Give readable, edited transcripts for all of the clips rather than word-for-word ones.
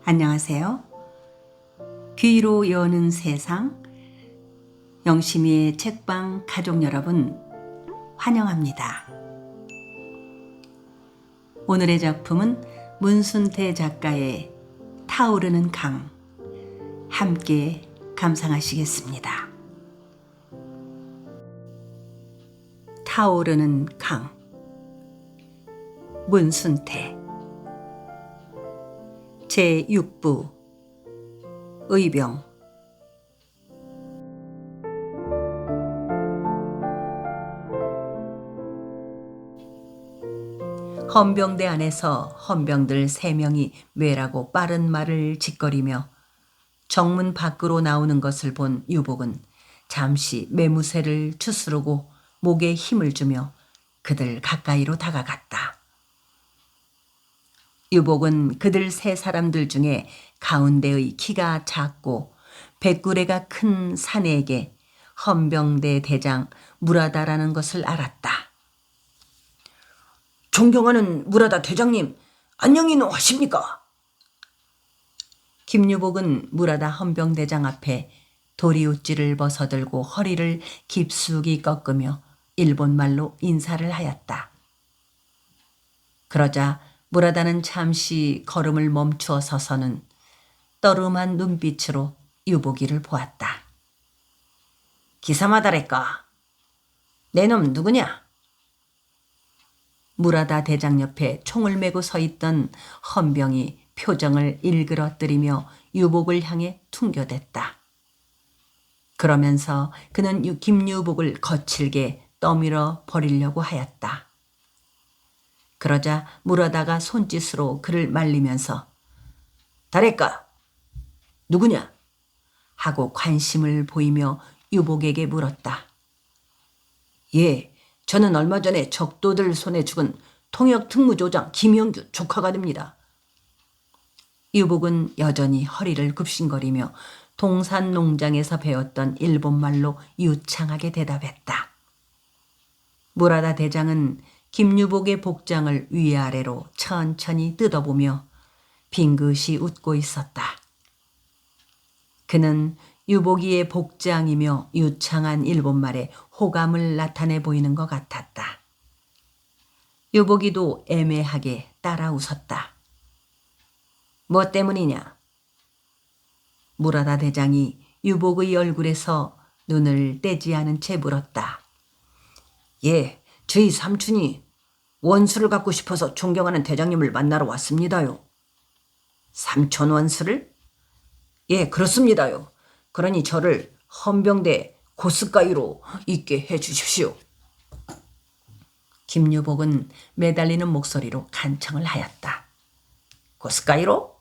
안녕하세요. 귀로 여는 세상 영심이의 책방 가족 여러분 환영합니다. 오늘의 작품은 문순태 작가의 타오르는 강, 함께 감상하시겠습니다. 타오르는 강, 문순태 제6부 의병. 헌병대 안에서 헌병들 3명이 뇌라고 빠른 말을 짓거리며 정문 밖으로 나오는 것을 본 유복은 잠시 매무새를 추스르고 목에 힘을 주며 그들 가까이로 다가갔다. 유복은 그들 3사람들 중에 가운데의 키가 작고 백구레가 큰 사내에게 헌병대 대장 무라다라는 것을 알았다. 존경하는 무라다 대장님, 안녕히는 하십니까? 김유복은 무라다 헌병대장 앞에 도리우찌를 벗어들고 허리를 깊숙이 꺾으며 일본말로 인사를 하였다. 그러자 무라다는 잠시 걸음을 멈추어 서서는 떠름한 눈빛으로 유복이를 보았다. 기사마다랄까? 내 놈 누구냐? 무라다 대장 옆에 총을 메고 서 있던 헌병이 표정을 일그러뜨리며 유복을 향해 퉁겨댔다. 그러면서 그는 김유복을 거칠게 떠밀어 버리려고 하였다. 그러자 무라다가 손짓으로 그를 말리면서 다랄까? 누구냐? 하고 관심을 보이며 유복에게 물었다. 예, 저는 얼마 전에 적도들 손에 죽은 통역특무조장 김영규 조카가 됩니다. 유복은 여전히 허리를 굽신거리며 동산 농장에서 배웠던 일본말로 유창하게 대답했다. 무라다 대장은 김유복의 복장을 위아래로 천천히 뜯어보며 빙긋이 웃고 있었다. 그는 유복이의 복장이며 유창한 일본말에 호감을 나타내 보이는 것 같았다. 유복이도 애매하게 따라 웃었다. 뭐 때문이냐? 무라다 대장이 유복의 얼굴에서 눈을 떼지 않은 채 물었다. 예, 저희 삼촌이 원수를 갖고 싶어서 존경하는 대장님을 만나러 왔습니다요. 삼촌 원수를? 예, 그렇습니다요. 그러니 저를 헌병대 고스가이로 있게 해 주십시오. 김유복은 매달리는 목소리로 간청을 하였다. 고스가이로?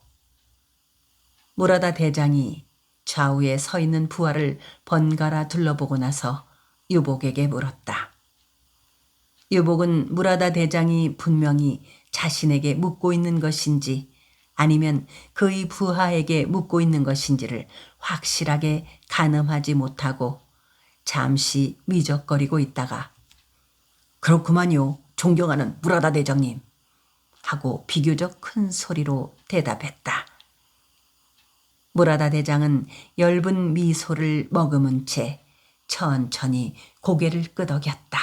무라다 대장이 좌우에 서 있는 부하를 번갈아 둘러보고 나서 유복에게 물었다. 유복은 무라다 대장이 분명히 자신에게 묻고 있는 것인지 아니면 그의 부하에게 묻고 있는 것인지를 확실하게 가늠하지 못하고 잠시 미적거리고 있다가 그렇구만요, 존경하는 무라다 대장님. 하고 비교적 큰 소리로 대답했다. 무라다 대장은 엷은 미소를 머금은 채 천천히 고개를 끄덕였다.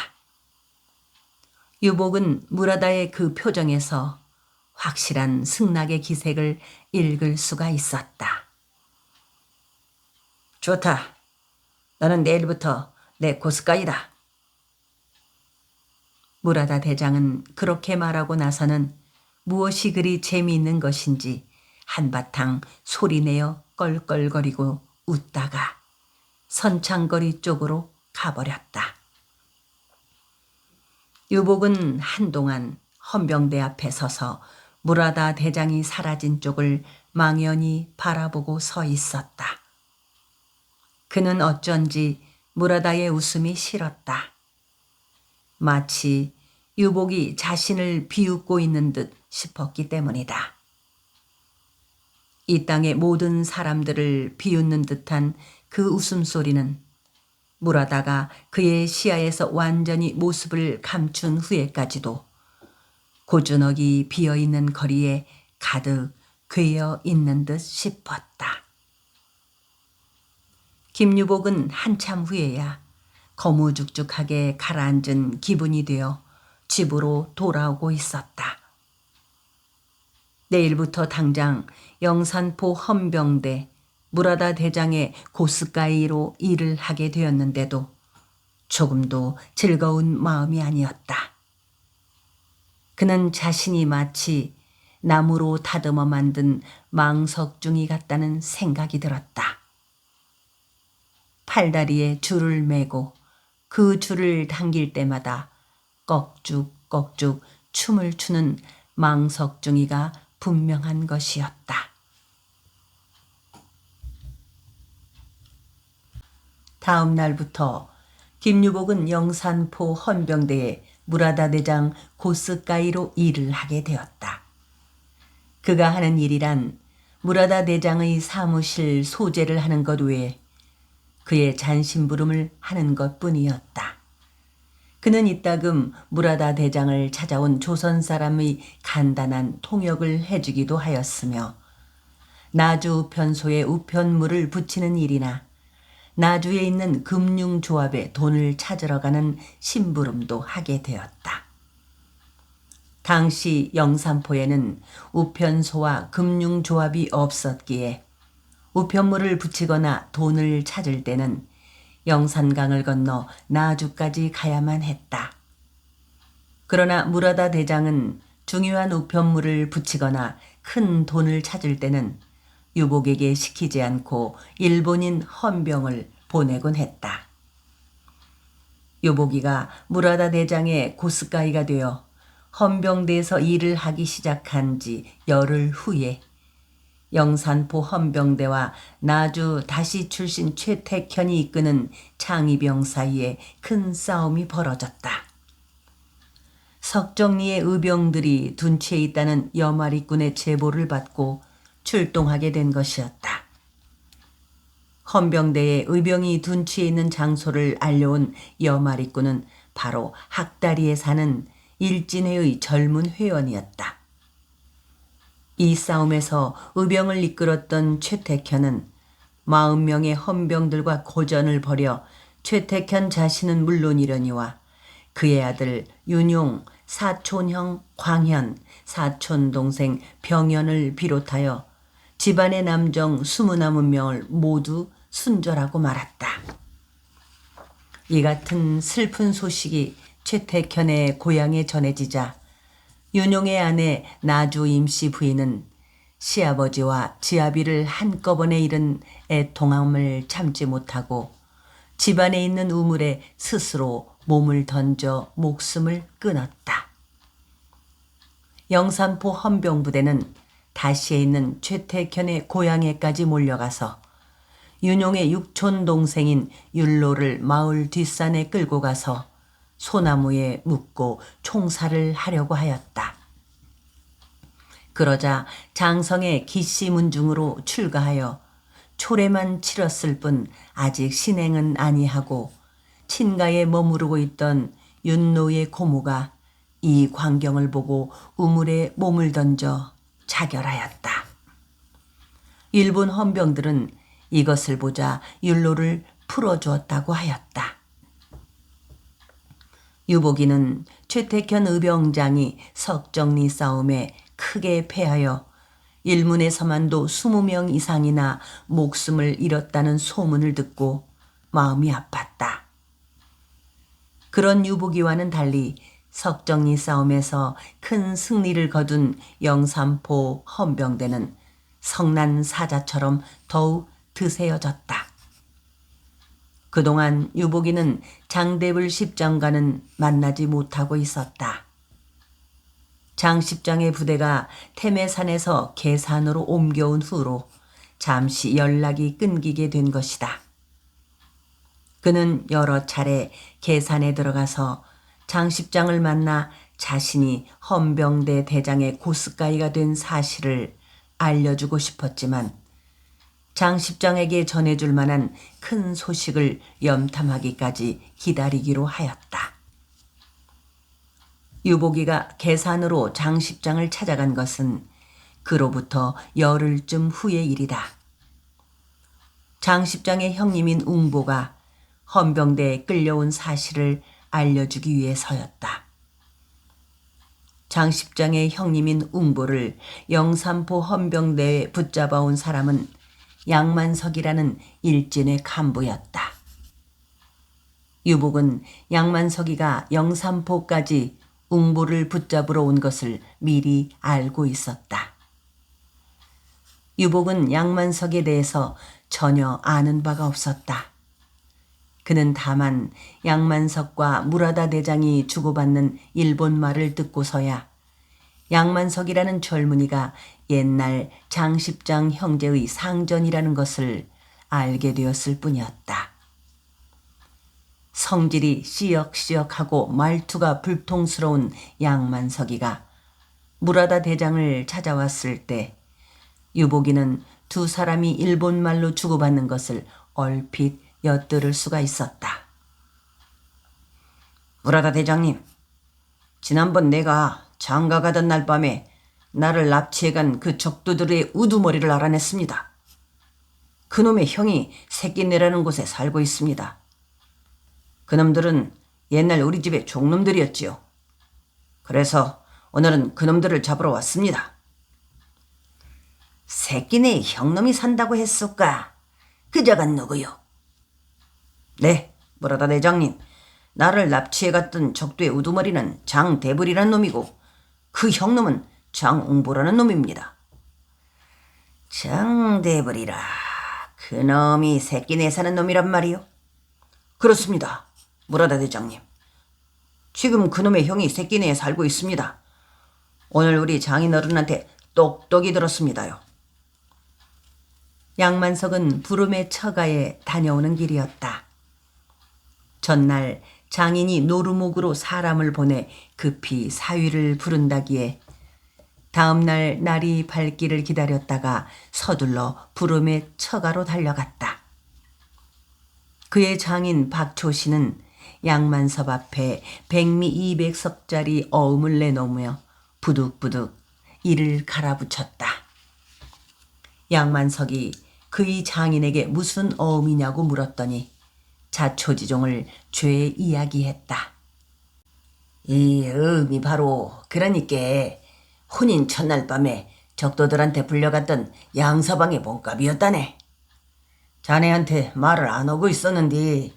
유복은 무라다의 그 표정에서 확실한 승낙의 기색을 읽을 수가 있었다. 좋다. 너는 내일부터 내 고스가이다. 무라다 대장은 그렇게 말하고 나서는 무엇이 그리 재미있는 것인지 한바탕 소리내어 껄껄거리고 웃다가 선창거리 쪽으로 가버렸다. 유복은 한동안 헌병대 앞에 서서 무라다 대장이 사라진 쪽을 망연히 바라보고 서 있었다. 그는 어쩐지 무라다의 웃음이 싫었다. 마치 유복이 자신을 비웃고 있는 듯 싶었기 때문이다. 이 땅의 모든 사람들을 비웃는 듯한 그 웃음소리는 무라다가 그의 시야에서 완전히 모습을 감춘 후에까지도 고즈넉이 비어있는 거리에 가득 괴어 있는 듯 싶었다. 김유복은 한참 후에야 거무죽죽하게 가라앉은 기분이 되어 집으로 돌아오고 있었다. 내일부터 당장 영산포 헌병대 무라다 대장의 고스가이로 일을 하게 되었는데도 조금도 즐거운 마음이 아니었다. 그는 자신이 마치 나무로 다듬어 만든 망석중이 같다는 생각이 들었다. 팔다리에 줄을 매고 그 줄을 당길 때마다 꺽죽꺽죽 춤을 추는 망석중이가 분명한 것이었다. 다음 날부터 김유복은 영산포 헌병대에 무라다 대장 고스가이로 일을 하게 되었다. 그가 하는 일이란 무라다 대장의 사무실 소재를 하는 것 외에 그의 잔심부름을 하는 것뿐이었다. 그는 이따금 무라다 대장을 찾아온 조선 사람의 간단한 통역을 해주기도 하였으며 나주 우편소에 우편물을 붙이는 일이나 나주에 있는 금융조합에 돈을 찾으러 가는 심부름도 하게 되었다. 당시 영산포에는 우편소와 금융조합이 없었기에 우편물을 붙이거나 돈을 찾을 때는 영산강을 건너 나주까지 가야만 했다. 그러나 무라다 대장은 중요한 우편물을 붙이거나 큰 돈을 찾을 때는 유복에게 시키지 않고 일본인 헌병을 보내곤 했다. 유복이가 무라다 대장의 고스가이가 되어 헌병대에서 일을 하기 시작한 지 열흘 후에 영산포 헌병대와 나주 다시 출신 최택현이 이끄는 창의병 사이에 큰 싸움이 벌어졌다. 석정리의 의병들이 둔치에 있다는 여마리꾼의 제보를 받고 출동하게 된 것이었다. 헌병대에 의병이 둔치에 있는 장소를 알려온 여마리꾼은 바로 학다리에 사는 일진회의 젊은 회원이었다. 이 싸움에서 의병을 이끌었던 최택현은 40명의 헌병들과 고전을 벌여 최택현 자신은 물론이려니와 그의 아들 윤용, 사촌형 광현, 사촌동생 병현을 비롯하여 집안의 남정 29명을 모두 순절하고 말았다. 이 같은 슬픈 소식이 최택현의 고향에 전해지자 윤용의 아내 나주 임씨 부인은 시아버지와 지아비를 한꺼번에 잃은 애통함을 참지 못하고 집안에 있는 우물에 스스로 몸을 던져 목숨을 끊었다. 영산포 헌병부대는 다시에 있는 최택현의 고향에까지 몰려가서 윤용의 육촌 동생인 율로를 마을 뒷산에 끌고 가서 소나무에 묶고 총살을 하려고 하였다. 그러자 장성의 기씨문중으로 출가하여 초례만 치렀을 뿐 아직 신행은 아니하고 친가에 머무르고 있던 윤노의 고모가 이 광경을 보고 우물에 몸을 던져 자결하였다. 일본 헌병들은 이것을 보자 율로를 풀어주었다고 하였다. 유복이는 최택현 의병장이 석정리 싸움에 크게 패하여 일문에서만도 20명 이상이나 목숨을 잃었다는 소문을 듣고 마음이 아팠다. 그런 유복이와는 달리 석정리 싸움에서 큰 승리를 거둔 영산포 헌병대는 성난 사자처럼 더욱 드세어졌다. 그동안 유복이는 장대불 십장과는 만나지 못하고 있었다. 장 십장의 부대가 태매산에서 계산으로 옮겨온 후로 잠시 연락이 끊기게 된 것이다. 그는 여러 차례 계산에 들어가서 장 십장을 만나 자신이 헌병대 대장의 고스가이가 된 사실을 알려주고 싶었지만 장 십장에게 전해줄 만한 큰 소식을 염탐하기까지 기다리기로 하였다. 유복이가 계산으로 장십장을 찾아간 것은 그로부터 열흘쯤 후의 일이다. 장십장의 형님인 웅보가 헌병대에 끌려온 사실을 알려주기 위해서였다. 장십장의 형님인 웅보를 영산포 헌병대에 붙잡아온 사람은 양만석이라는 일진의 간부였다. 유복은 양만석이가 영산포까지 웅보를 붙잡으러 온 것을 미리 알고 있었다. 유복은 양만석에 대해서 전혀 아는 바가 없었다. 그는 다만 양만석과 무라다 대장이 주고받는 일본말을 듣고서야 양만석이라는 젊은이가 옛날 장십장 형제의 상전이라는 것을 알게 되었을 뿐이었다. 성질이 씨역씨역하고 말투가 불통스러운 양만석이가 무라다 대장을 찾아왔을 때 유복이는 두 사람이 일본말로 주고받는 것을 얼핏 엿들을 수가 있었다. 무라다 대장님, 지난번 내가 장가 가던 날 밤에 나를 납치해간 그 적도들의 우두머리를 알아냈습니다. 그놈의 형이 새끼내라는 곳에 살고 있습니다. 그놈들은 옛날 우리 집의 종놈들이었지요. 그래서 오늘은 그놈들을 잡으러 왔습니다. 새끼네 형놈이 산다고 했을까? 그자가 누구요? 네, 무라다 대장님. 나를 납치해갔던 적도의 우두머리는 장대불이라는 놈이고 그 형놈은 장웅보라는 놈입니다. 장대불이라. 그놈이 새끼네 사는 놈이란 말이요? 그렇습니다, 무라다 대장님. 지금 그놈의 형이 새끼네에 살고 있습니다. 오늘 우리 장인어른한테 똑똑히 들었습니다요. 양만석은 부름의 처가에 다녀오는 길이었다. 전날 장인이 노루목으로 사람을 보내 급히 사위를 부른다기에 다음날 날이 밝기를 기다렸다가 서둘러 부름의 처가로 달려갔다. 그의 장인 박초씨는 양만섭 앞에 백미 200석짜리 어음을 내놓으며 부득부득 이를 갈아붙였다. 양만석이 그의 장인에게 무슨 어음이냐고 물었더니 자초지종을 죄 이야기했다. 이 어음이 바로 그러니까 혼인 첫날 밤에 적도들한테 불려갔던 양서방의 몸값이었다네. 자네한테 말을 안 하고 있었는데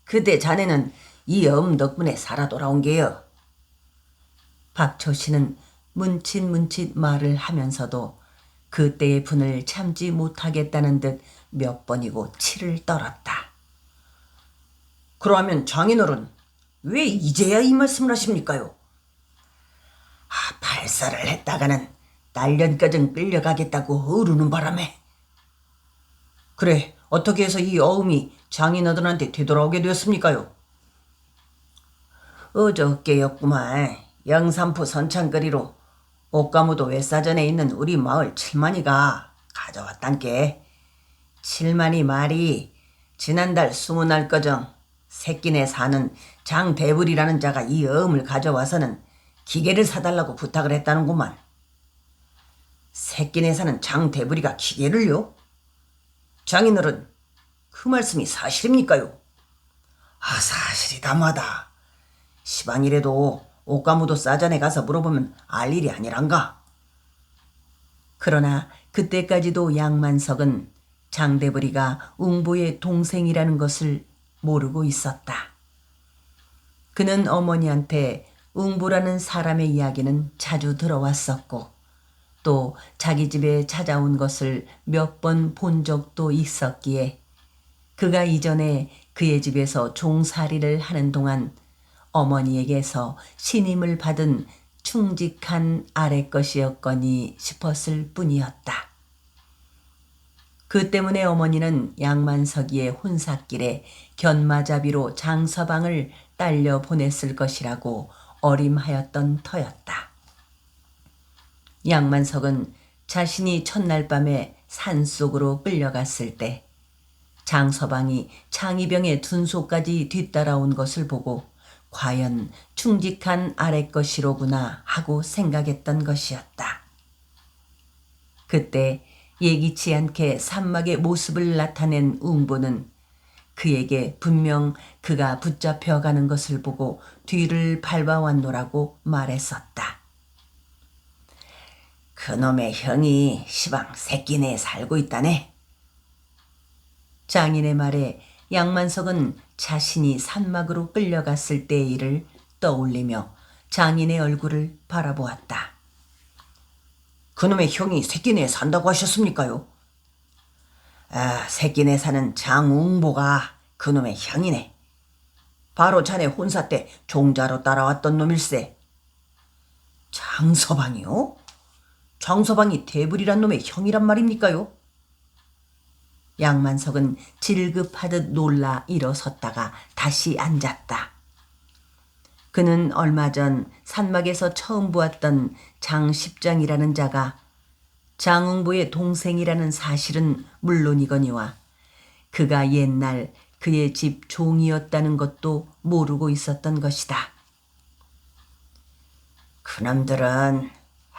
그때 자네는 이 어음 덕분에 살아 돌아온 게요. 박초씨는 문칫문칫 말을 하면서도 그때의 분을 참지 못하겠다는 듯 몇 번이고 치를 떨었다. 그러면 장인어른 왜 이제야 이 말씀을 하십니까요? 발사를 했다가는 딸년까지 끌려가겠다고 어르는 바람에. 그래, 어떻게 해서 이 어음이 장인어른한테 되돌아오게 되었습니까요? 어저께였구만. 영산포 선창거리로 옥가무도 외사전에 있는 우리 마을 칠만이가 가져왔단께. 칠만이 말이 지난달 20날 새끼네 사는 장대불이라는 자가 이 어음을 가져와서는 기계를 사달라고 부탁을 했다는구만. 새끼네 사는 장대불이가 기계를요? 장인어른, 그 말씀이 사실입니까요? 사실이다마다. 시방이라도 옥가무도 사전에 가서 물어보면 알 일이 아니란가. 그러나 그때까지도 양만석은 장대불이가 웅보의 동생이라는 것을 모르고 있었다. 그는 어머니한테 웅보라는 사람의 이야기는 자주 들어왔었고 또 자기 집에 찾아온 것을 몇 번 본 적도 있었기에 그가 이전에 그의 집에서 종살이를 하는 동안 어머니에게서 신임을 받은 충직한 아랫것이었거니 싶었을 뿐이었다. 그 때문에 어머니는 양만석이의 혼삿길에 견마자비로 장서방을 딸려 보냈을 것이라고 어림하였던 터였다. 양만석은 자신이 첫날 밤에 산속으로 끌려갔을 때 장서방이 창이병의 둔소까지 뒤따라온 것을 보고 과연 충직한 아래 것이로구나 하고 생각했던 것이었다. 그때 예기치 않게 산막의 모습을 나타낸 웅보는 그에게 분명 그가 붙잡혀가는 것을 보고 뒤를 밟아왔노라고 말했었다. 그놈의 형이 시방 새끼네에 살고 있다네. 장인의 말에 양만석은 자신이 산막으로 끌려갔을 때의 일을 떠올리며 장인의 얼굴을 바라보았다. 그놈의 형이 새끼네에 산다고 하셨습니까요? 새끼네 사는 장웅보가 그놈의 형이네. 바로 자네 혼사 때 종자로 따라왔던 놈일세. 장서방이요? 장서방이 대불이란 놈의 형이란 말입니까요? 양만석은 질급하듯 놀라 일어섰다가 다시 앉았다. 그는 얼마 전 산막에서 처음 보았던 장십장이라는 자가 장웅보의 동생이라는 사실은 물론이거니와 그가 옛날 그의 집 종이었다는 것도 모르고 있었던 것이다. 그놈들은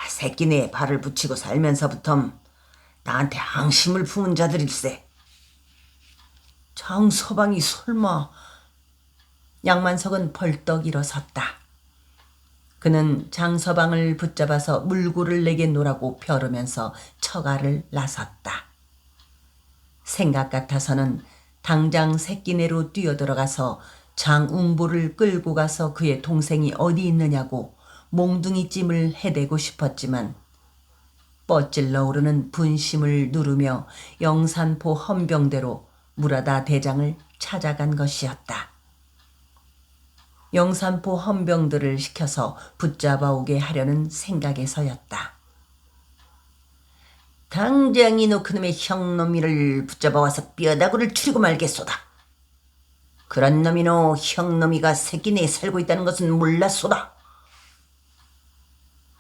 새끼네에 발을 붙이고 살면서부터 나한테 앙심을 품은 자들일세. 장서방이 설마... 양만석은 벌떡 일어섰다. 그는 장서방을 붙잡아서 물고를 내게 놓으라고 벼르면서 처가를 나섰다. 생각 같아서는 당장 새끼네로 뛰어들어가서 장웅보를 끌고 가서 그의 동생이 어디 있느냐고 몽둥이찜을 해대고 싶었지만 뻗질러 오르는 분심을 누르며 영산포 헌병대로 무라다 대장을 찾아간 것이었다. 영산포 헌병들을 시켜서 붙잡아 오게 하려는 생각에서였다. 당장 이노 그놈의 형놈이를 붙잡아와서 뼈다구를 추리고 말겠소다. 그런 놈이노 형놈이가 새끼네에 살고 있다는 것은 몰랐소다.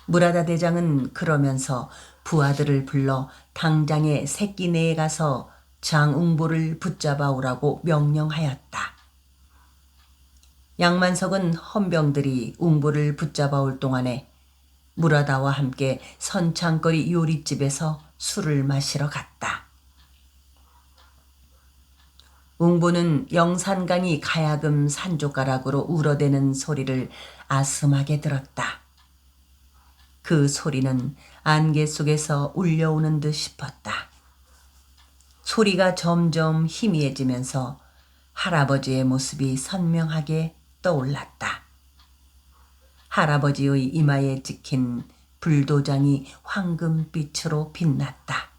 무라다 대장은 그러면서 부하들을 불러 당장에 새끼네에 가서 장웅보를 붙잡아 오라고 명령하였다. 양만석은 헌병들이 웅보를 붙잡아 올 동안에 무라다와 함께 선창거리 요리집에서 술을 마시러 갔다. 웅보는 영산강이 가야금 산조가락으로 울어대는 소리를 아슴하게 들었다. 그 소리는 안개 속에서 울려오는 듯 싶었다. 소리가 점점 희미해지면서 할아버지의 모습이 선명하게 떠올랐다. 할아버지의 이마에 찍힌 불도장이 황금빛으로 빛났다.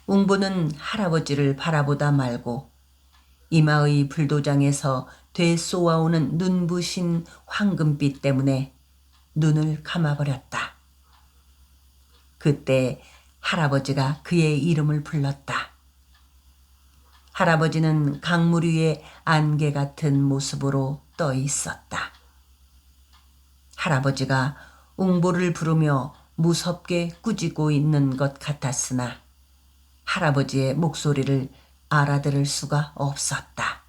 웅보는 할아버지를 바라보다 말고 이마의 불도장에서 되쏘아오는 눈부신 황금빛 때문에 눈을 감아버렸다. 그때 할아버지가 그의 이름을 불렀다. 할아버지는 강물 위에 안개 같은 모습으로 떠 있었다. 할아버지가 웅보를 부르며 무섭게 꾸짖고 있는 것 같았으나 할아버지의 목소리를 알아들을 수가 없었다.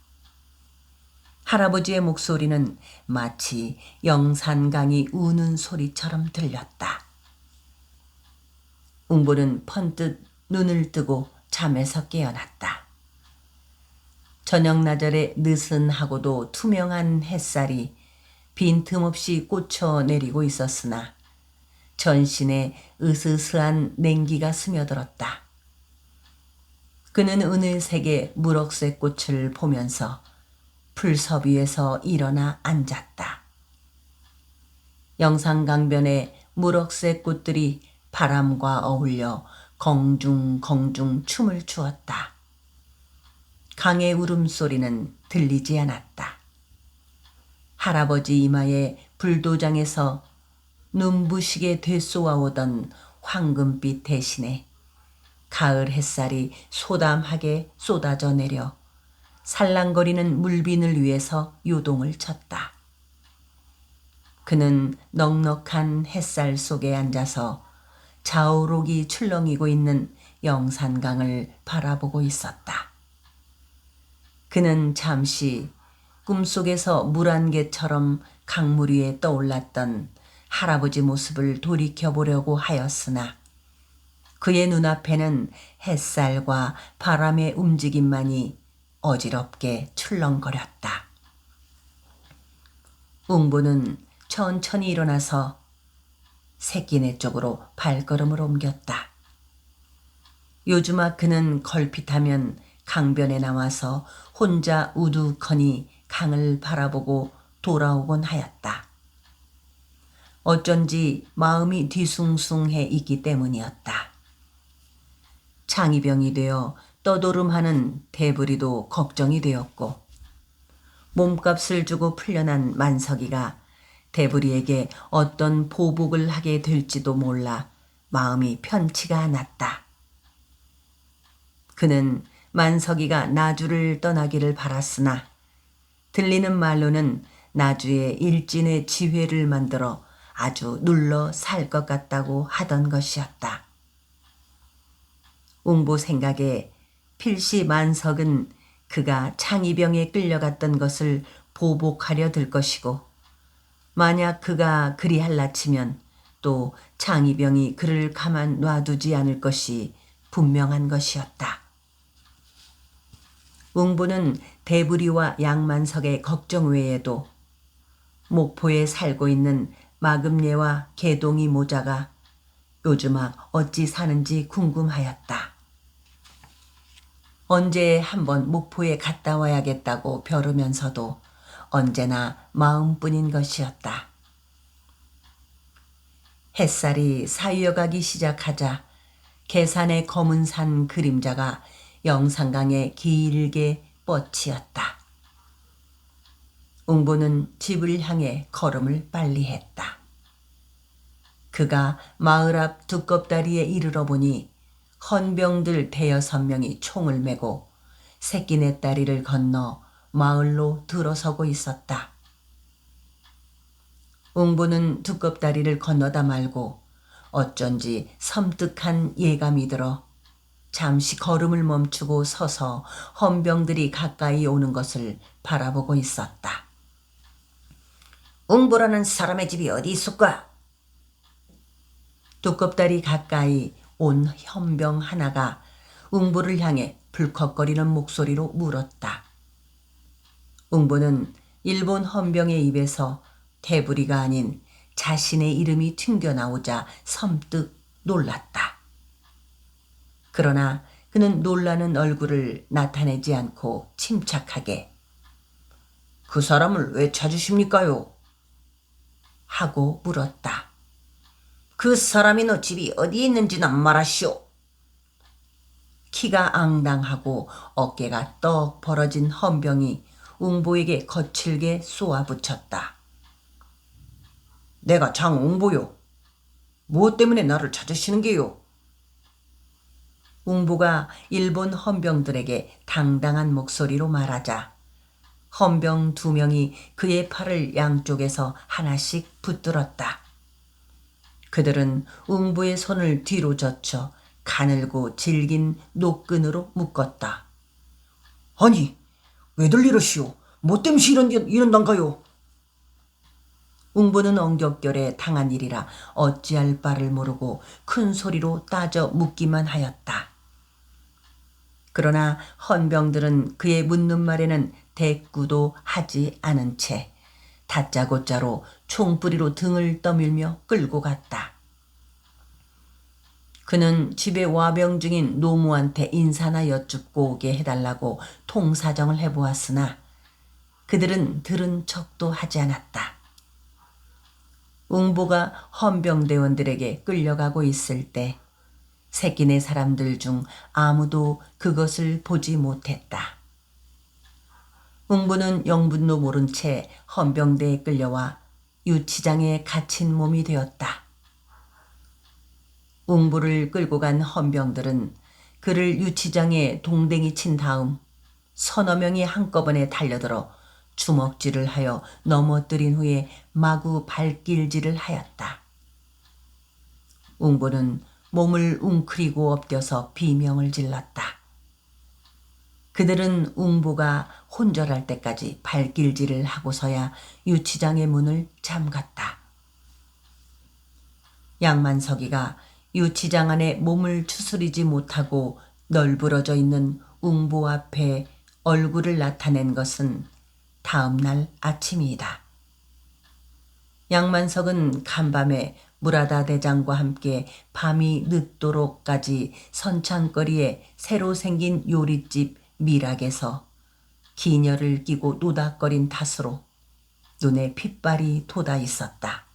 할아버지의 목소리는 마치 영산강이 우는 소리처럼 들렸다. 웅보는 번뜩 눈을 뜨고 잠에서 깨어났다. 저녁나절에 느슨하고도 투명한 햇살이 빈틈없이 꽂혀 내리고 있었으나 전신에 으스스한 냉기가 스며들었다. 그는 은을색의 무럭색 꽃을 보면서 풀섭 위에서 일어나 앉았다. 영산강변의 무럭색 꽃들이 바람과 어울려 공중공중 춤을 추었다. 강의 울음소리는 들리지 않았다. 할아버지 이마에 불도장에서 눈부시게 되쏘아오던 황금빛 대신에 가을 햇살이 소담하게 쏟아져 내려 살랑거리는 물빈을 위해서 요동을 쳤다. 그는 넉넉한 햇살 속에 앉아서 자오록이 출렁이고 있는 영산강을 바라보고 있었다. 그는 잠시 꿈속에서 물 한 개처럼 강물 위에 떠올랐던 할아버지 모습을 돌이켜보려고 하였으나 그의 눈앞에는 햇살과 바람의 움직임만이 어지럽게 출렁거렸다. 웅부는 천천히 일어나서 새끼네 쪽으로 발걸음을 옮겼다. 요즘아 그는 걸핏하면 강변에 나와서 혼자 우두커니 강을 바라보고 돌아오곤 하였다. 어쩐지 마음이 뒤숭숭해 있기 때문이었다. 창이병이 되어 떠도름하는 대부리도 걱정이 되었고 몸값을 주고 풀려난 만석이가 대부리에게 어떤 보복을 하게 될지도 몰라 마음이 편치가 않았다. 그는 만석이가 나주를 떠나기를 바랐으나 들리는 말로는 나주에 일진의 지회를 만들어 아주 눌러 살 것 같다고 하던 것이었다. 웅보 생각에 필시 만석은 그가 창이병에 끌려갔던 것을 보복하려 들 것이고 만약 그가 그리 할라치면 또 창이병이 그를 가만 놔두지 않을 것이 분명한 것이었다. 웅보는 대부리와 양만석의 걱정 외에도 목포에 살고 있는 마금예와 개동이 모자가 요즘아 어찌 사는지 궁금하였다. 언제 한번 목포에 갔다 와야겠다고 벼르면서도 언제나 마음뿐인 것이었다. 햇살이 사유어가기 시작하자 계산의 검은 산 그림자가 영산강에 길게 뻗치었다. 웅보는 집을 향해 걸음을 빨리 했다. 그가 마을 앞 두껍다리에 이르러 보니 헌병들 대여섯 명이 총을 메고 새끼네 다리를 건너 마을로 들어서고 있었다. 웅보는 두껍다리를 건너다 말고 어쩐지 섬뜩한 예감이 들어 잠시 걸음을 멈추고 서서 헌병들이 가까이 오는 것을 바라보고 있었다. 웅보라는 사람의 집이 어디 있을까? 두껍다리 가까이 온 헌병 하나가 웅보를 향해 불컥거리는 목소리로 물었다. 웅보는 일본 헌병의 입에서 대부리가 아닌 자신의 이름이 튕겨나오자 섬뜩 놀랐다. 그러나 그는 놀라는 얼굴을 나타내지 않고 침착하게 그 사람을 왜 찾으십니까요? 하고 물었다. 그 사람이 너 집이 어디에 있는지나 말하시오. 키가 앙당하고 어깨가 떡 벌어진 헌병이 웅보에게 거칠게 쏘아붙였다. 내가 장웅보요. 무엇 때문에 나를 찾으시는 게요? 웅보가 일본 헌병들에게 당당한 목소리로 말하자 헌병 두 명이 그의 팔을 양쪽에서 하나씩 붙들었다. 그들은 웅보의 손을 뒤로 젖혀 가늘고 질긴 노끈으로 묶었다. 아니, 왜들 이러시오? 뭐 때문에 이런단가요? 웅보는 엉겹결에 당한 일이라 어찌할 바를 모르고 큰 소리로 따져 묻기만 하였다. 그러나 헌병들은 그의 묻는 말에는 대꾸도 하지 않은 채 다짜고짜로 총부리로 등을 떠밀며 끌고 갔다. 그는 집에 와병 중인 노무한테 인사나 여쭙고 오게 해달라고 통사정을 해보았으나 그들은 들은 척도 하지 않았다. 웅보가 헌병대원들에게 끌려가고 있을 때 새끼네 사람들 중 아무도 그것을 보지 못했다. 웅보는 영분도 모른 채 헌병대에 끌려와 유치장에 갇힌 몸이 되었다. 웅보를 끌고 간 헌병들은 그를 유치장에 동댕이 친 다음 서너 명이 한꺼번에 달려들어 주먹질을 하여 넘어뜨린 후에 마구 발길질을 하였다. 웅보는 몸을 웅크리고 엎드려서 비명을 질렀다. 그들은 웅보가 혼절할 때까지 발길질을 하고서야 유치장의 문을 잠갔다. 양만석이가 유치장 안에 몸을 추스리지 못하고 널브러져 있는 웅보 앞에 얼굴을 나타낸 것은 다음 날 아침이다. 양만석은 간밤에 무라다 대장과 함께 밤이 늦도록까지 선창거리에 새로 생긴 요리집 미락에서 기녀를 끼고 노닥거린 탓으로 눈에 핏발이 돋아 있었다.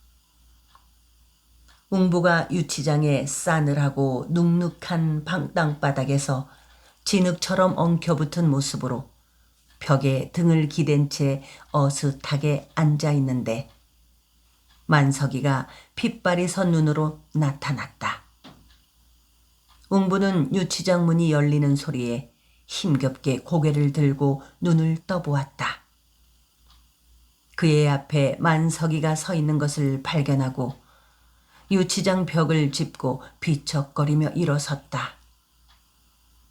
웅보가 유치장에 싸늘하고 눅눅한 땅바닥에서 진흙처럼 엉켜붙은 모습으로 벽에 등을 기댄 채 어슷하게 앉아 있는데 만석이가 핏발이 선 눈으로 나타났다. 웅부는 유치장 문이 열리는 소리에 힘겹게 고개를 들고 눈을 떠보았다. 그의 앞에 만석이가 서 있는 것을 발견하고 유치장 벽을 짚고 비척거리며 일어섰다.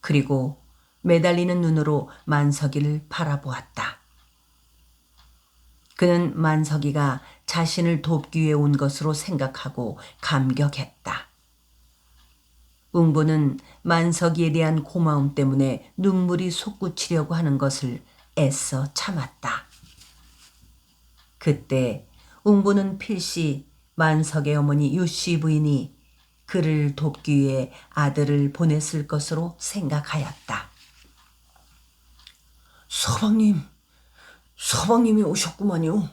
그리고 매달리는 눈으로 만석이를 바라보았다. 그는 만석이가 자신을 돕기 위해 온 것으로 생각하고 감격했다. 웅보는 만석이에 대한 고마움 때문에 눈물이 솟구치려고 하는 것을 애써 참았다. 그때 웅보는 필시 만석의 어머니 유씨 부인이 그를 돕기 위해 아들을 보냈을 것으로 생각하였다. 서방님이 오셨구만요.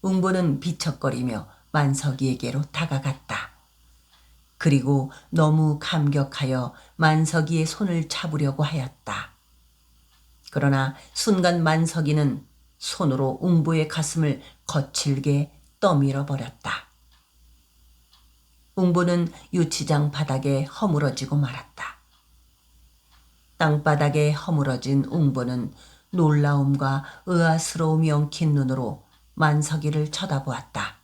웅보는 비척거리며 만석이에게로 다가갔다. 그리고 너무 감격하여 만석이의 손을 잡으려고 하였다. 그러나 순간 만석이는 손으로 웅보의 가슴을 거칠게 떠밀어 버렸다. 웅보는 유치장 바닥에 허물어지고 말았다. 땅바닥에 허물어진 웅보는 놀라움과 의아스러움이 엉킨 눈으로 만석이를 쳐다보았다.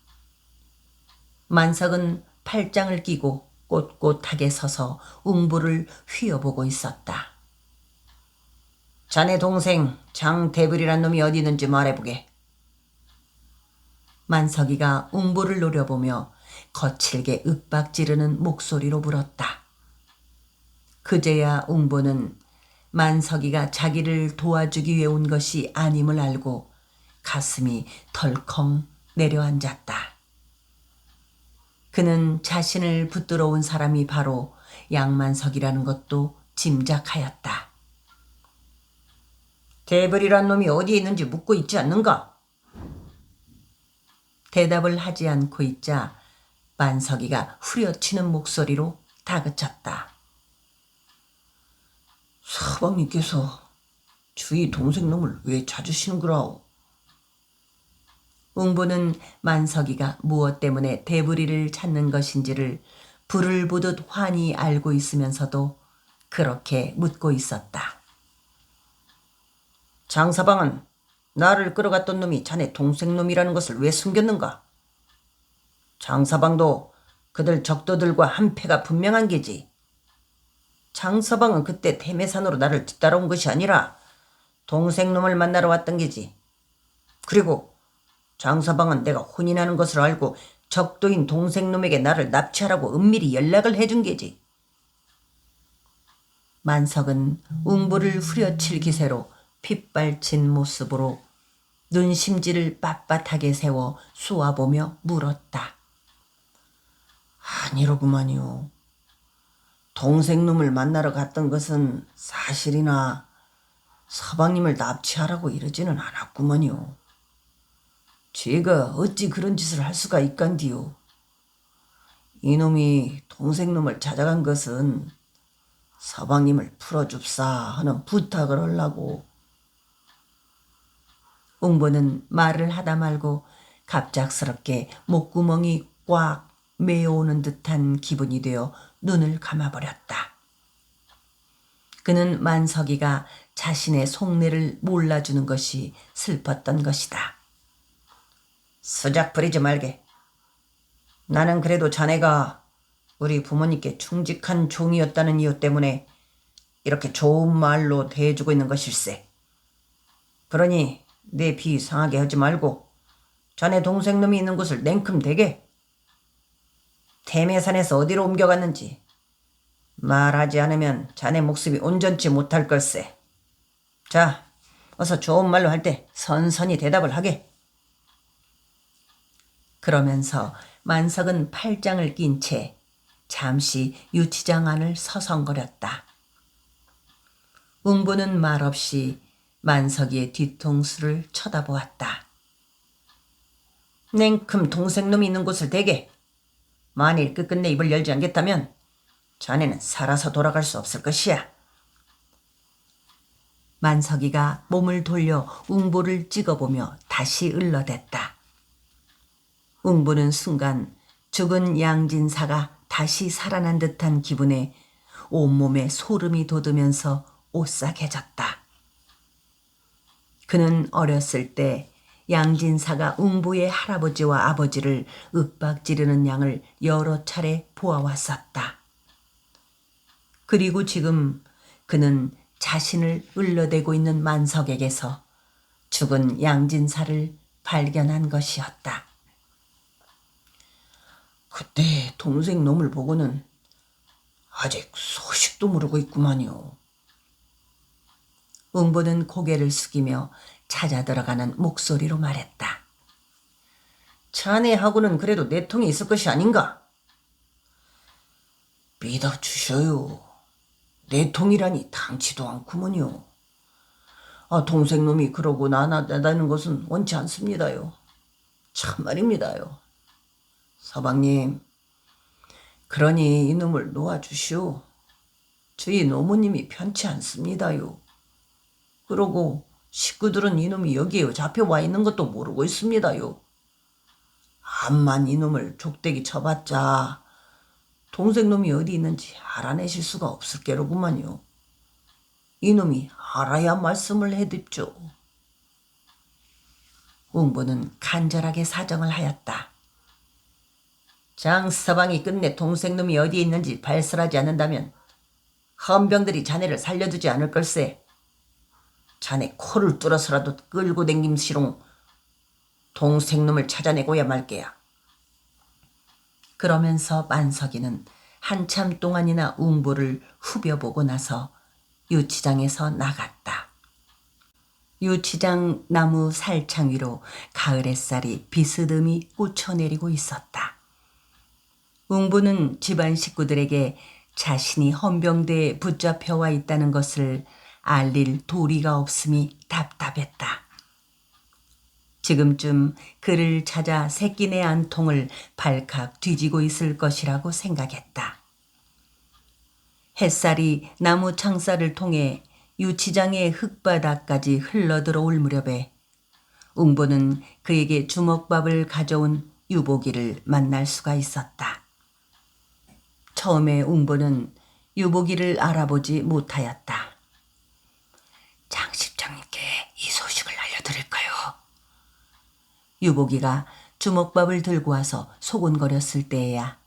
만석은 팔짱을 끼고 꼿꼿하게 서서 웅보를 휘어보고 있었다. 자네 동생 장대불이란 놈이 어디 있는지 말해보게. 만석이가 웅보를 노려보며 거칠게 윽박지르는 목소리로 물었다. 그제야 웅보는 만석이가 자기를 도와주기 위해 온 것이 아님을 알고 가슴이 덜컹 내려앉았다. 그는 자신을 붙들어 온 사람이 바로 양만석이라는 것도 짐작하였다. 대불이란 놈이 어디에 있는지 묻고 있지 않는가? 대답을 하지 않고 있자 만석이가 후려치는 목소리로 다그쳤다. 서방님께서 주위 동생 놈을 왜 찾으시는 거라오? 웅보는 만석이가 무엇 때문에 대부리를 찾는 것인지를 불을 보듯 환히 알고 있으면서도 그렇게 묻고 있었다. 장사방은 나를 끌어갔던 놈이 자네 동생 놈이라는 것을 왜 숨겼는가? 장사방도 그들 적도들과 한패가 분명한 게지. 장서방은 그때 태매산으로 나를 뒤따라온 것이 아니라 동생 놈을 만나러 왔던 게지. 그리고 장서방은 내가 혼인하는 것을 알고 적도인 동생 놈에게 나를 납치하라고 은밀히 연락을 해준 게지. 만석은 웅보를 후려칠 기세로 핏발친 모습으로 눈심지를 빳빳하게 세워 쏘아보며 물었다. 아니로구만요. 동생 놈을 만나러 갔던 것은 사실이나 서방님을 납치하라고 이러지는 않았구먼요. 제가 어찌 그런 짓을 할 수가 있간디요. 이놈이 동생 놈을 찾아간 것은 서방님을 풀어줍사 하는 부탁을 하려고. 웅보는 말을 하다 말고 갑작스럽게 목구멍이 꽉 메어오는 듯한 기분이 되어 눈을 감아버렸다. 그는 만석이가 자신의 속내를 몰라주는 것이 슬펐던 것이다. 수작 부리지 말게. 나는 그래도 자네가 우리 부모님께 충직한 종이었다는 이유 때문에 이렇게 좋은 말로 대해주고 있는 것일세. 그러니 내 비 상하게 하지 말고 자네 동생 놈이 있는 곳을 냉큼 대게. 태매산에서 어디로 옮겨갔는지 말하지 않으면 자네 목숨이 온전치 못할 걸세. 자, 어서 좋은 말로 할 때 선선히 대답을 하게. 그러면서 만석은 팔짱을 낀 채 잠시 유치장 안을 서성거렸다. 웅부는 말없이 만석이의 뒤통수를 쳐다보았다. 냉큼 동생놈이 있는 곳을 대게. 만일 끝끝내 입을 열지 않겠다면 자네는 살아서 돌아갈 수 없을 것이야. 만석이가 몸을 돌려 웅보를 찍어보며 다시 을러댔다. 웅보는 순간 죽은 양진사가 다시 살아난 듯한 기분에 온몸에 소름이 돋으면서 오싹해졌다. 그는 어렸을 때 양진사가 웅보의 할아버지와 아버지를 윽박지르는 양을 여러 차례 보아왔었다. 그리고 지금 그는 자신을 을러대고 있는 만석에게서 죽은 양진사를 발견한 것이었다. 그때 동생 놈을 보고는 아직 소식도 모르고 있구만요. 웅보는 고개를 숙이며 찾아 들어가는 목소리로 말했다. 자네하고는 그래도 내통이 있을 것이 아닌가? 믿어주셔요. 내통이라니 당치도 않구먼요. 동생 놈이 그러고 나다는 것은 원치 않습니다요. 참말입니다요. 서방님, 그러니 이놈을 놓아주시오. 저희 노모님이 편치 않습니다요. 그러고 식구들은 이놈이 여기에 잡혀와 있는 것도 모르고 있습니다요. 암만 이놈을 족대기 쳐봤자 동생 놈이 어디 있는지 알아내실 수가 없을 게로구만요. 이놈이 알아야 말씀을 해듭죠. 웅보는 간절하게 사정을 하였다. 장서방이 끝내 동생 놈이 어디에 있는지 발설하지 않는다면 헌병들이 자네를 살려두지 않을 걸세. 자네 코를 뚫어서라도 끌고 댕김시롱 동생 놈을 찾아내고야 말게야. 그러면서 만석이는 한참 동안이나 웅보를 후벼보고 나서 유치장에서 나갔다. 유치장 나무 살창 위로 가을 햇살이 비스듬히 꽂혀내리고 있었다. 웅부는 집안 식구들에게 자신이 헌병대에 붙잡혀와 있다는 것을 알릴 도리가 없음이 답답했다. 지금쯤 그를 찾아 새끼네 안통을 발칵 뒤지고 있을 것이라고 생각했다. 햇살이 나무 창살을 통해 유치장의 흙바닥까지 흘러들어올 무렵에 웅보는 그에게 주먹밥을 가져온 유보기를 만날 수가 있었다. 처음에 웅보는 유보기를 알아보지 못하였다. 장십장님께 이 소식을 알려드릴까요? 유보기가 주먹밥을 들고 와서 소곤거렸을 때에야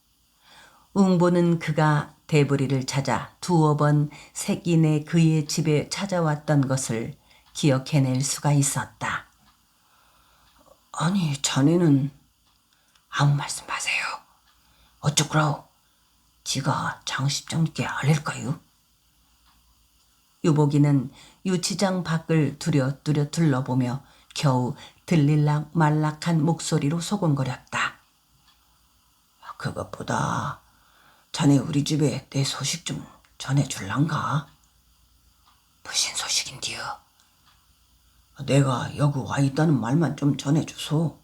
웅보는 그가 대부리를 찾아 두어 번 새끼네 그의 집에 찾아왔던 것을 기억해낼 수가 있었다. 아니, 자네는 아무 말씀 마세요. 어쩌구라오? 지가 장십장님께 알릴까요? 유보기는 유치장 밖을 두려두려 둘러보며 겨우 들릴락 말락한 목소리로 소곤거렸다. 그것보다 자네 우리 집에 내 소식 좀 전해줄란가? 무슨 소식인디요? 내가 여기 와 있다는 말만 좀 전해주소.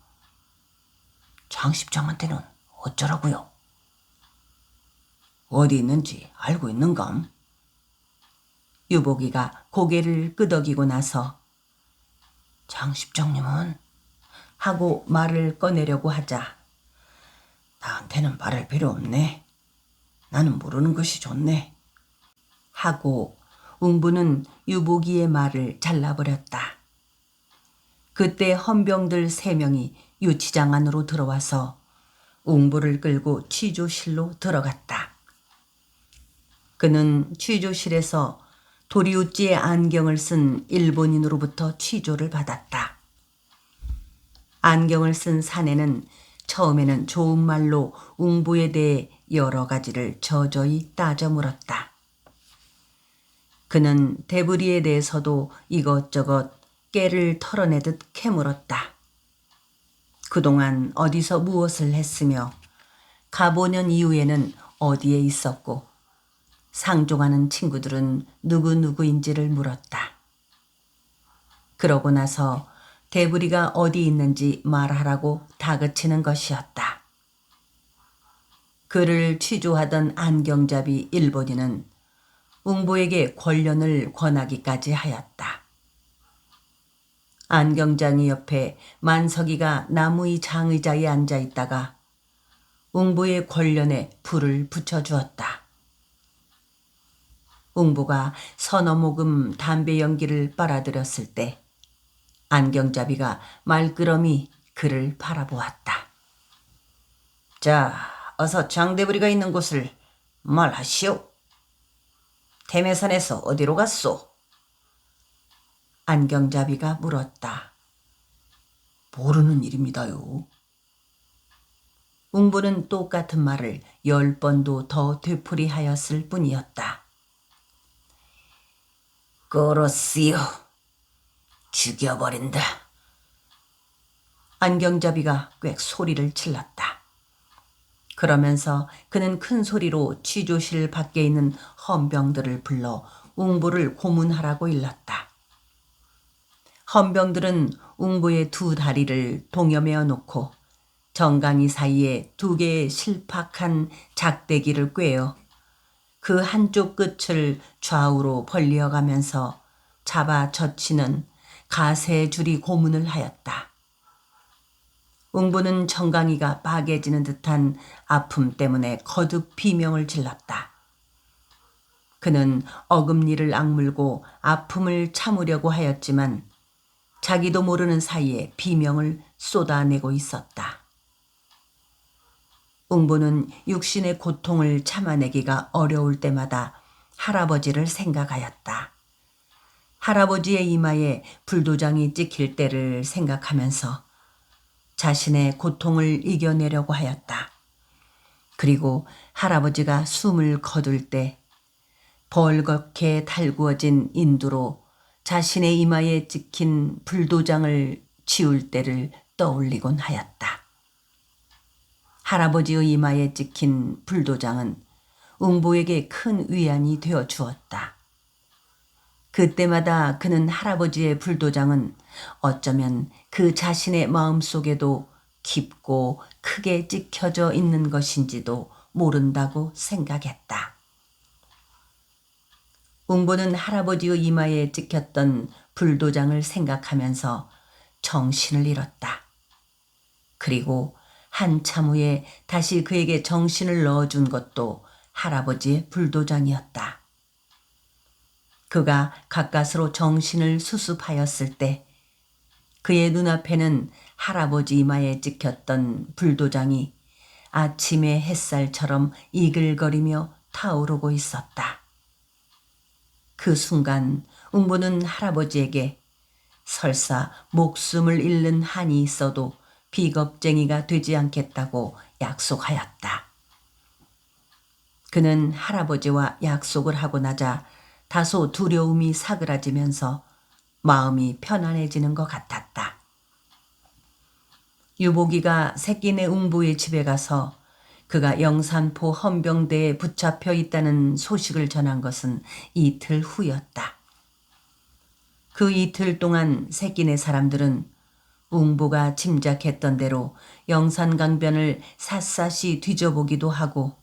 장십장한테는 어쩌라고요? 어디 있는지 알고 있는감? 유보기가 고개를 끄덕이고 나서 장십장님은 하고 말을 꺼내려고 하자 나한테는 말할 필요 없네. 나는 모르는 것이 좋네. 하고 웅부는 유보기의 말을 잘라버렸다. 그때 헌병들 3명이 유치장 안으로 들어와서 웅부를 끌고 취조실로 들어갔다. 그는 취조실에서 도리우찌의 안경을 쓴 일본인으로부터 취조를 받았다. 안경을 쓴 사내는 처음에는 좋은 말로 웅부에 대해 여러 가지를 저저히 따져 물었다. 그는 대부리에 대해서도 이것저것 깨를 털어내듯 캐물었다. 그동안 어디서 무엇을 했으며 가보년 이후에는 어디에 있었고 상종하는 친구들은 누구누구인지를 물었다. 그러고 나서 대부리가 어디 있는지 말하라고 다그치는 것이었다. 그를 취조하던 안경잡이 일본인은 웅보에게 권련을 권하기까지 하였다. 안경장이 옆에 만석이가 나무의 장의자에 앉아 있다가 웅보의 권련에 불을 붙여주었다. 웅보가 서너 모금 담배 연기를 빨아들였을 때 안경잡이가 말끄러미 그를 바라보았다. 자, 어서 장대부리가 있는 곳을 말하시오. 태매산에서 어디로 갔소? 안경잡이가 물었다. 모르는 일입니다요. 웅보는 똑같은 말을 10번도 더 되풀이하였을 뿐이었다. 그렇시오. 죽여버린다. 안경잡이가 꽥 소리를 질렀다. 그러면서 그는 큰 소리로 취조실 밖에 있는 헌병들을 불러 웅보를 고문하라고 일렀다. 헌병들은 웅보의 두 다리를 동여매어 놓고 정강이 사이에 2개의 실팍한 작대기를 꿰어 그 한쪽 끝을 좌우로 벌리어 가면서 잡아 젖히는 가세줄이 고문을 하였다. 웅보는 정강이가 빠개지는 듯한 아픔 때문에 거듭 비명을 질렀다. 그는 어금니를 악물고 아픔을 참으려고 하였지만 자기도 모르는 사이에 비명을 쏟아내고 있었다. 웅보는 육신의 고통을 참아내기가 어려울 때마다 할아버지를 생각하였다. 할아버지의 이마에 불도장이 찍힐 때를 생각하면서 자신의 고통을 이겨내려고 하였다. 그리고 할아버지가 숨을 거둘 때 벌겋게 달구어진 인두로 자신의 이마에 찍힌 불도장을 지울 때를 떠올리곤 하였다. 할아버지의 이마에 찍힌 불도장은 웅보에게 큰 위안이 되어 주었다. 그때마다 그는 할아버지의 불도장은 어쩌면 그 자신의 마음속에도 깊고 크게 찍혀져 있는 것인지도 모른다고 생각했다. 웅보는 할아버지의 이마에 찍혔던 불도장을 생각하면서 정신을 잃었다. 그리고 한참 후에 다시 그에게 정신을 넣어준 것도 할아버지의 불도장이었다. 그가 가까스로 정신을 수습하였을 때 그의 눈앞에는 할아버지 이마에 찍혔던 불도장이 아침의 햇살처럼 이글거리며 타오르고 있었다. 그 순간 웅보는 할아버지에게 설사 목숨을 잃는 한이 있어도 비겁쟁이가 되지 않겠다고 약속하였다. 그는 할아버지와 약속을 하고 나자 다소 두려움이 사그라지면서 마음이 편안해지는 것 같았다. 유복이가 새끼네 웅보의 집에 가서 그가 영산포 헌병대에 붙잡혀 있다는 소식을 전한 것은 이틀 후였다. 그 이틀 동안 새끼네 사람들은 웅보가 짐작했던 대로 영산강변을 샅샅이 뒤져보기도 하고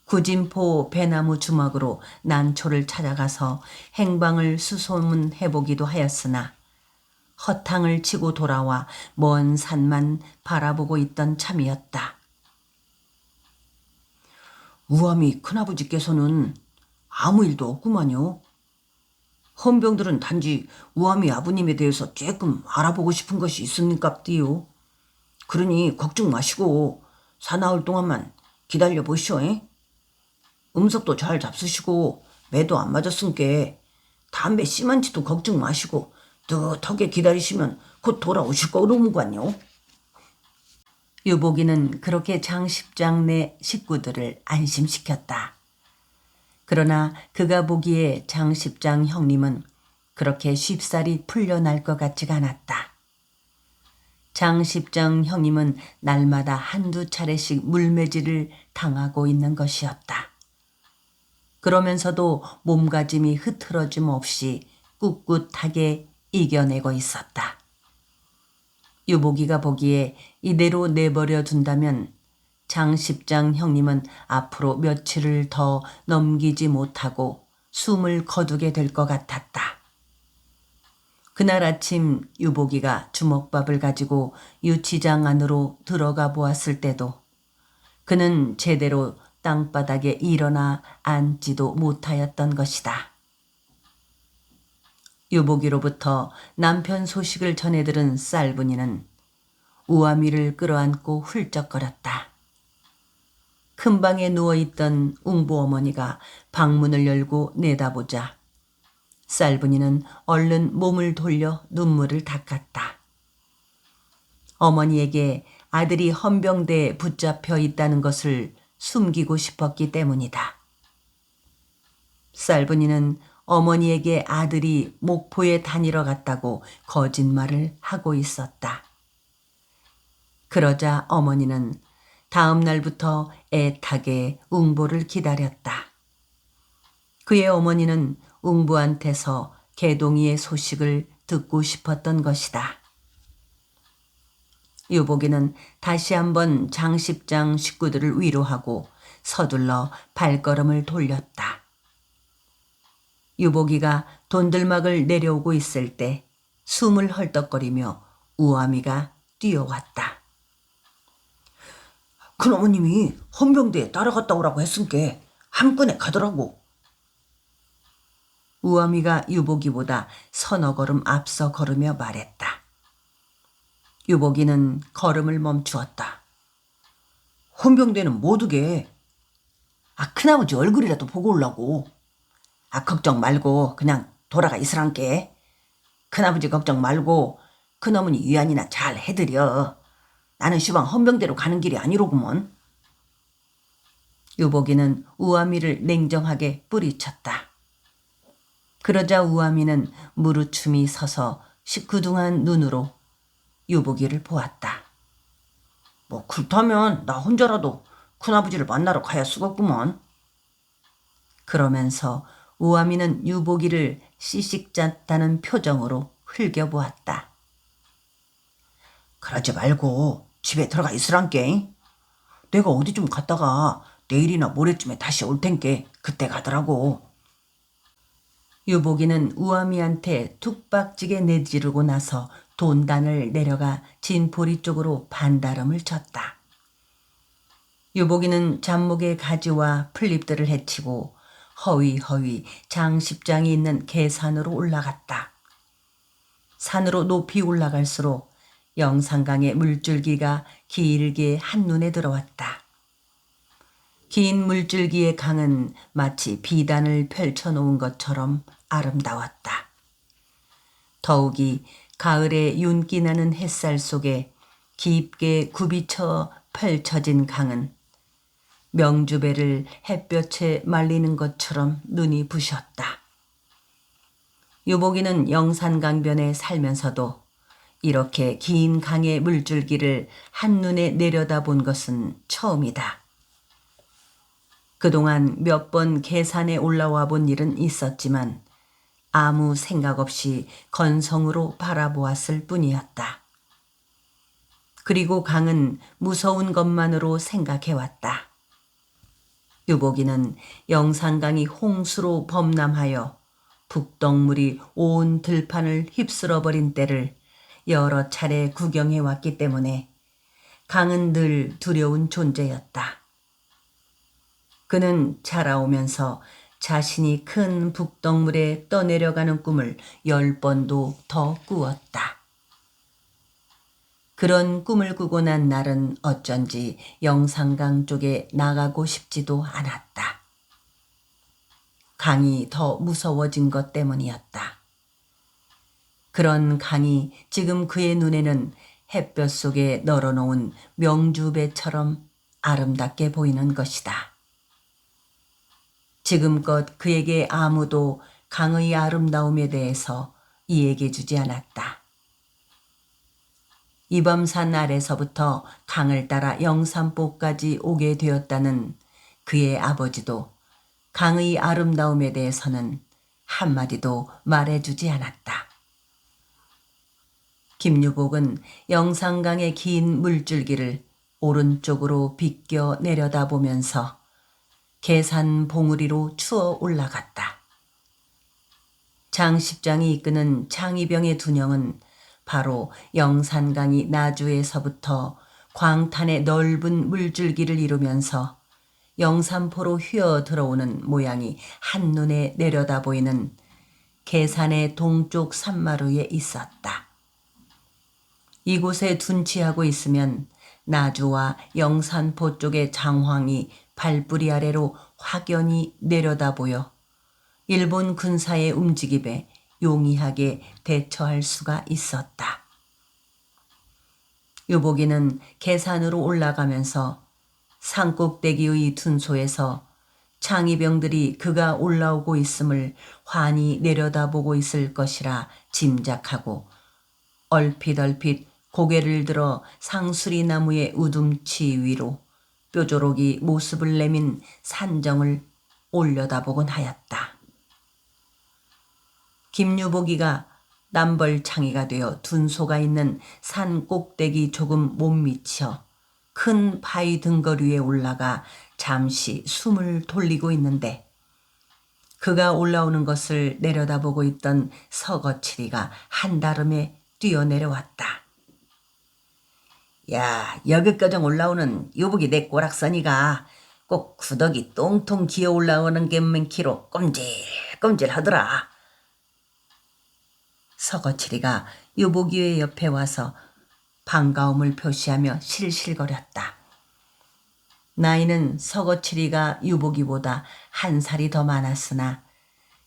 구진포 배나무 주막으로 난초를 찾아가서 행방을 수소문해보기도 하였으나 허탕을 치고 돌아와 먼 산만 바라보고 있던 참이었다. 우암이 큰아버지께서는 아무 일도 없구만요. 헌병들은 단지 우암이 아버님에 대해서 조금 알아보고 싶은 것이 있습니까띠요. 그러니 걱정 마시고 사나흘 동안만 기다려 보시오. 음석도 잘 잡수시고 매도 안 맞았으니까 담배 심한지도 걱정 마시고 뜨뜻하게 기다리시면 곧 돌아오실 거로문관요. 유복이는 그렇게 장십장 내 식구들을 안심시켰다. 그러나 그가 보기에 장십장 형님은 그렇게 쉽사리 풀려날 것 같지가 않았다. 장십장 형님은 날마다 한두 차례씩 물매질을 당하고 있는 것이었다. 그러면서도 몸가짐이 흐트러짐 없이 꿋꿋하게 이겨내고 있었다. 유복이가 보기에 이대로 내버려 둔다면 장십장 형님은 앞으로 며칠을 더 넘기지 못하고 숨을 거두게 될 것 같았다. 그날 아침 유복이가 주먹밥을 가지고 유치장 안으로 들어가 보았을 때도 그는 제대로 땅바닥에 일어나 앉지도 못하였던 것이다. 유복이로부터 남편 소식을 전해들은 쌀분이는 우아미를 끌어안고 훌쩍거렸다. 큰 방에 누워있던 웅보 어머니가 방문을 열고 내다보자 쌀분이는 얼른 몸을 돌려 눈물을 닦았다. 어머니에게 아들이 헌병대에 붙잡혀 있다는 것을 숨기고 싶었기 때문이다. 쌀분이는 어머니에게 아들이 목포에 다니러 갔다고 거짓말을 하고 있었다. 그러자 어머니는 다음 날부터 애타게 웅보를 기다렸다. 그의 어머니는 웅보한테서 개동이의 소식을 듣고 싶었던 것이다. 유복이는 다시 한번 장십장 식구들을 위로하고 서둘러 발걸음을 돌렸다. 유복이가 돈들막을 내려오고 있을 때 숨을 헐떡거리며 우아미가 뛰어왔다. 큰어머님이 헌병대에 따라갔다 오라고 했으니까 한끈에 가더라고. 우아미가 유복이보다 서너 걸음 앞서 걸으며 말했다. 유복이는 걸음을 멈추었다. 헌병대는 못 오게. 큰아버지 얼굴이라도 보고 오려고. 걱정 말고 그냥 돌아가 있으란께. 큰아버지 걱정 말고 큰어머니 위안이나 잘 해드려. 나는 시방 헌병대로 가는 길이 아니로구먼. 유복이는 우아미를 냉정하게 뿌리쳤다. 그러자 우아미는 무르춤이 서서 시큰둥한 눈으로 유복이를 보았다. 뭐 그렇다면 나 혼자라도 큰아버지를 만나러 가야 쓰겠구먼. 그러면서 우아미는 유복이를 씨식잡다는 표정으로 흘겨보았다. 그러지 말고 집에 들어가 있으란께. 내가 어디 좀 갔다가 내일이나 모레쯤에 다시 올 텐께 그때 가더라고. 유복이는 우아미한테 툭박지게 내지르고 나서 돈단을 내려가 진포리 쪽으로 반달음을 쳤다. 유복이는 잡목의 가지와 풀잎들을 헤치고 허위허위 장십장이 있는 계산으로 올라갔다. 산으로 높이 올라갈수록 영산강의 물줄기가 길게 한눈에 들어왔다. 긴 물줄기의 강은 마치 비단을 펼쳐놓은 것처럼 아름다웠다. 더욱이 가을의 윤기 나는 햇살 속에 깊게 굽이쳐 펼쳐진 강은 명주배를 햇볕에 말리는 것처럼 눈이 부셨다. 유복이는 영산강변에 살면서도 이렇게 긴 강의 물줄기를 한눈에 내려다본 것은 처음이다. 그동안 몇 번 계산에 올라와 본 일은 있었지만 아무 생각 없이 건성으로 바라보았을 뿐이었다. 그리고 강은 무서운 것만으로 생각해왔다. 유복이는 영산강이 홍수로 범람하여 북덩물이 온 들판을 휩쓸어버린 때를 여러 차례 구경해왔기 때문에 강은 늘 두려운 존재였다. 그는 자라오면서 자신이 큰 북덩물에 떠내려가는 꿈을 10번도 더 꾸었다. 그런 꿈을 꾸고 난 날은 어쩐지 영산강 쪽에 나가고 싶지도 않았다. 강이 더 무서워진 것 때문이었다. 그런 강이 지금 그의 눈에는 햇볕 속에 널어놓은 명주배처럼 아름답게 보이는 것이다. 지금껏 그에게 아무도 강의 아름다움에 대해서 이야기해 주지 않았다. 이범산 아래서부터 강을 따라 영산포까지 오게 되었다는 그의 아버지도 강의 아름다움에 대해서는 한마디도 말해주지 않았다. 김유복은 영산강의 긴 물줄기를 오른쪽으로 비껴 내려다보면서 계산 봉우리로 추어 올라갔다. 장십장이 이끄는 창의병의 두 녀은 바로 영산강이 나주에서부터 광탄의 넓은 물줄기를 이루면서 영산포로 휘어 들어오는 모양이 한눈에 내려다 보이는 계산의 동쪽 산마루에 있었다. 이곳에 둔치하고 있으면 나주와 영산포 쪽의 장황이 발뿌리 아래로 확연히 내려다 보여 일본 군사의 움직임에 용이하게 대처할 수가 있었다. 유복이는 계산으로 올라가면서 산꼭대기의 둔소에서 창의병들이 그가 올라오고 있음을 환히 내려다보고 있을 것이라 짐작하고 얼핏 고개를 들어 상수리 나무의 우둠치 위로 뾰조록이 모습을 내민 산정을 올려다보곤 하였다. 김유복이가 남벌창이가 되어 둔소가 있는 산 꼭대기 조금 못 미쳐 큰 바위 등거 위에 올라가 잠시 숨을 돌리고 있는데 그가 올라오는 것을 내려다보고 있던 서거칠이가 한다름에 뛰어내려왔다. 야, 여기까지 올라오는 유복이 내 꼬락서니가 꼭 구덕이 똥통 기어 올라오는 게 많기로 꼼질꼼질 하더라. 서거칠이가 유복이의 옆에 와서 반가움을 표시하며 실실거렸다. 나이는 서거칠이가 유복이보다 한 살이 더 많았으나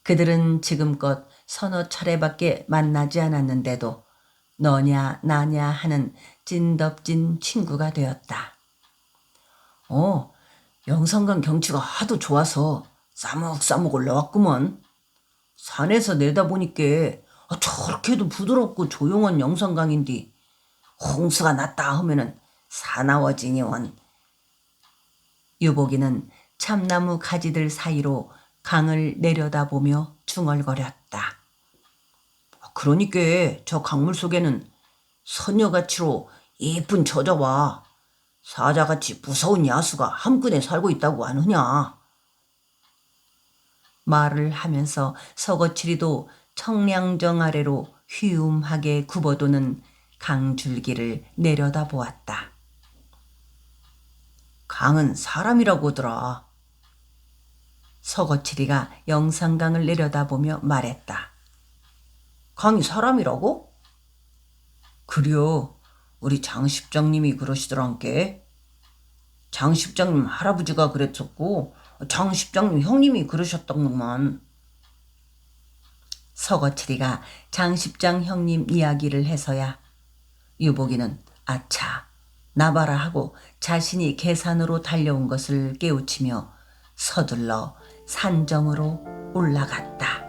그들은 지금껏 서너 차례밖에 만나지 않았는데도 너냐 나냐 하는 찐덥진 친구가 되었다. 영산강 경치가 하도 좋아서 싸먹싸먹 올라왔구먼. 산에서 내다보니까 저렇게도 부드럽고 조용한 영산강인데 홍수가 났다 하면은 사나워지니원. 유복이는 참나무 가지들 사이로 강을 내려다보며 중얼거렸다. 그러니까 저 강물 속에는 소녀같이로 예쁜 저자와 사자같이 무서운 야수가 한끈에 살고 있다고 하느냐. 말을 하면서 서거칠이도 청량정 아래로 휘움하게 굽어도는 강줄기를 내려다보았다. 강은 사람이라고더라. 서거칠이가 영산강을 내려다보며 말했다. 강이 사람이라고? 그려, 우리 장십장님이 그러시더란께. 장십장님 할아버지가 그랬었고 장십장님 형님이 그러셨던구만. 서거칠이가 장십장 형님 이야기를 해서야 유복이는 아차 나봐라 하고 자신이 계산으로 달려온 것을 깨우치며 서둘러 산정으로 올라갔다.